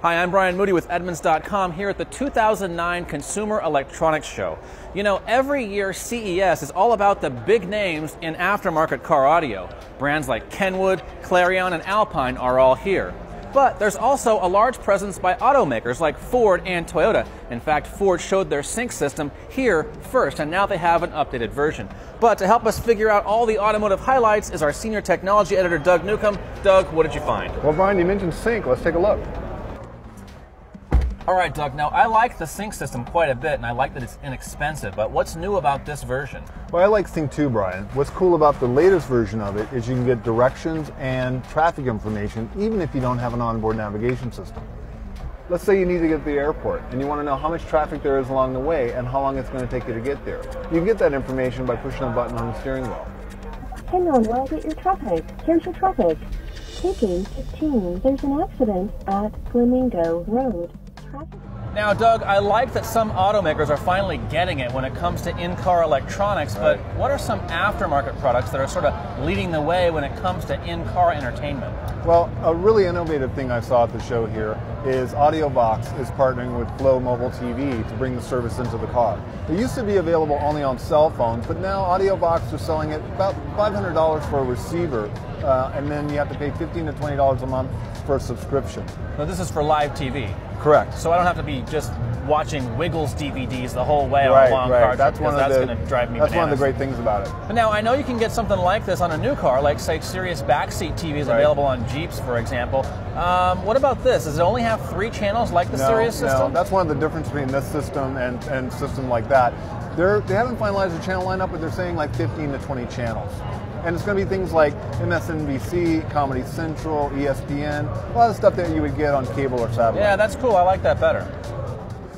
Hi, I'm Brian Moody with Edmunds.com here at the 2009 Consumer Electronics Show. You know, every year CES is all about the big names in aftermarket car audio. Brands like Kenwood, Clarion, and Alpine are all here. But there's also a large presence by automakers like Ford and Toyota. In fact, Ford showed their sync system here first, and now they have an updated version. But to help us figure out all the automotive highlights is our senior technology editor, Doug Newcomb. Doug, what did you find? Well, Brian, you mentioned sync. Let's take a look. All right, Doug, now I like the sync system quite a bit, and I like that it's inexpensive, but what's new about this version? Well, I like sync too, Brian. What's cool about the latest version of it is you can get directions and traffic information even if you don't have an onboard navigation system. Let's say you need to get to the airport and you want to know how much traffic there is along the way and how long it's going to take you to get there. You get that information by pushing a button on the steering wheel. Hang on while I get your traffic. Here's your traffic. Taking 15. There's an accident at Flamingo Road. Now, Doug, I like that some automakers are finally getting it when it comes to in-car electronics, but what are some aftermarket products that are sort of leading the way when it comes to in-car entertainment? Well, a really innovative thing I saw at the show here is AudioVox is partnering with Flow Mobile TV to bring the service into the car. It used to be available only on cell phones, but now AudioVox are selling it about $500 for a receiver, and then you have to pay $15 to $20 a month for a subscription. Now, this is for live TV. Correct. So I don't have to be just watching Wiggles DVDs the whole way on a long car trip, that's going to drive me bananas. That's one of the great things about it. But now, I know you can get something like this on a new car, like, say, Sirius backseat TV is available on Jeeps, for example. What about this? Does it only have 3 channels like the Sirius system? No, that's one of the differences between this system and system like that. They haven't finalized the channel lineup, but they're saying like 15 to 20 channels. And it's going to be things like MSNBC, Comedy Central, ESPN, a lot of stuff that you would get on cable or satellite. Yeah, that's cool. I like that better.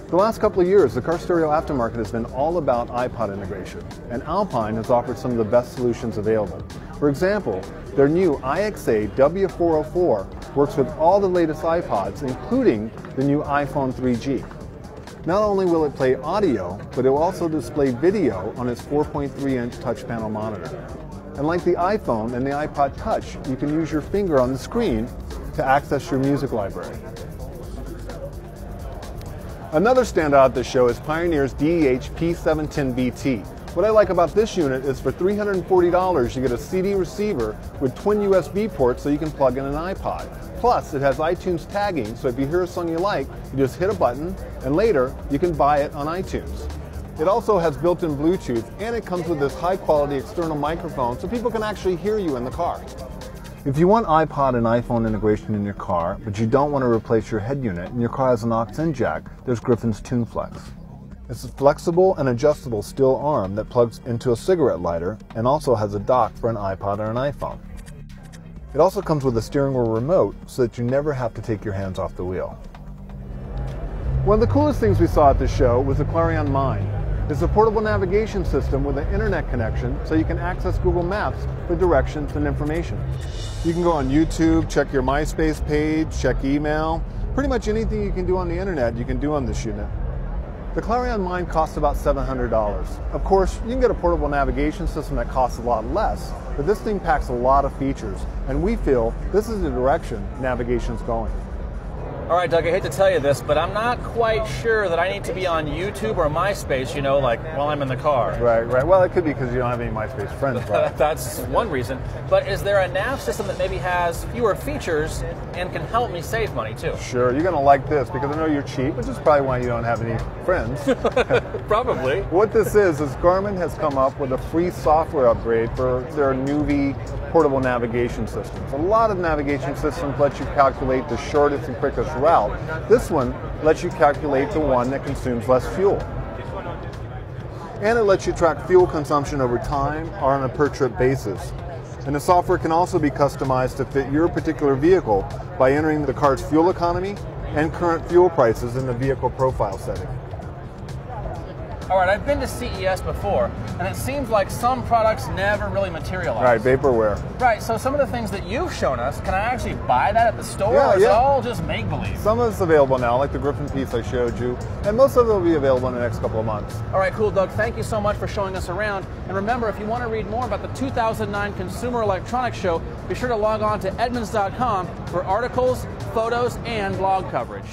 The last couple of years, the car stereo aftermarket has been all about iPod integration, and Alpine has offered some of the best solutions available. For example, their new iXA W404 works with all the latest iPods, including the new iPhone 3G. Not only will it play audio, but it will also display video on its 4.3-inch touch panel monitor. And like the iPhone and the iPod Touch, you can use your finger on the screen to access your music library. Another standout at the show is Pioneer's DEH P710BT. What I like about this unit is for $340 you get a CD receiver with twin USB ports so you can plug in an iPod. Plus it has iTunes tagging, so if you hear a song you like, you just hit a button and later you can buy it on iTunes. It also has built-in Bluetooth, and it comes with this high-quality external microphone so people can actually hear you in the car. If you want iPod and iPhone integration in your car, but you don't want to replace your head unit and your car has an aux-in jack, there's Griffin's TuneFlex. It's a flexible and adjustable steel arm that plugs into a cigarette lighter and also has a dock for an iPod or an iPhone. It also comes with a steering wheel remote so that you never have to take your hands off the wheel. One of the coolest things we saw at the show was the Clarion Mind. It's a portable navigation system with an internet connection so you can access Google Maps for directions and information. You can go on YouTube, check your MySpace page, check email. Pretty much anything you can do on the internet you can do on this unit. The Clarion Mind costs about $700. Of course, you can get a portable navigation system that costs a lot less, but this thing packs a lot of features, and we feel this is the direction navigation's going. All right, Doug, I hate to tell you this, but I'm not quite sure that I need to be on YouTube or MySpace, you know, like while I'm in the car. Right. Well, it could be because you don't have any MySpace friends, right? That's one reason. But is there a nav system that maybe has fewer features and can help me save money, too? Sure. You're going to like this because I know you're cheap, which is probably why you don't have any friends. Probably. What this is Garmin has come up with a free software upgrade for their Nuvi portable navigation systems. A lot of navigation systems let you calculate the shortest and quickest route. This one lets you calculate the one that consumes less fuel. And it lets you track fuel consumption over time or on a per trip basis. And the software can also be customized to fit your particular vehicle by entering the car's fuel economy and current fuel prices in the vehicle profile setting. All right, I've been to CES before, and it seems like some products never really materialize. Right, vaporware. Right, so some of the things that you've shown us, can I actually buy that at the store, Yeah, or is it yeah. all just make-believe? Some of it's available now, like the Griffin piece I showed you, and most of it will be available in the next couple of months. All right, cool, Doug. Thank you so much for showing us around. And remember, if you want to read more about the 2009 Consumer Electronics Show, be sure to log on to Edmunds.com for articles, photos, and blog coverage.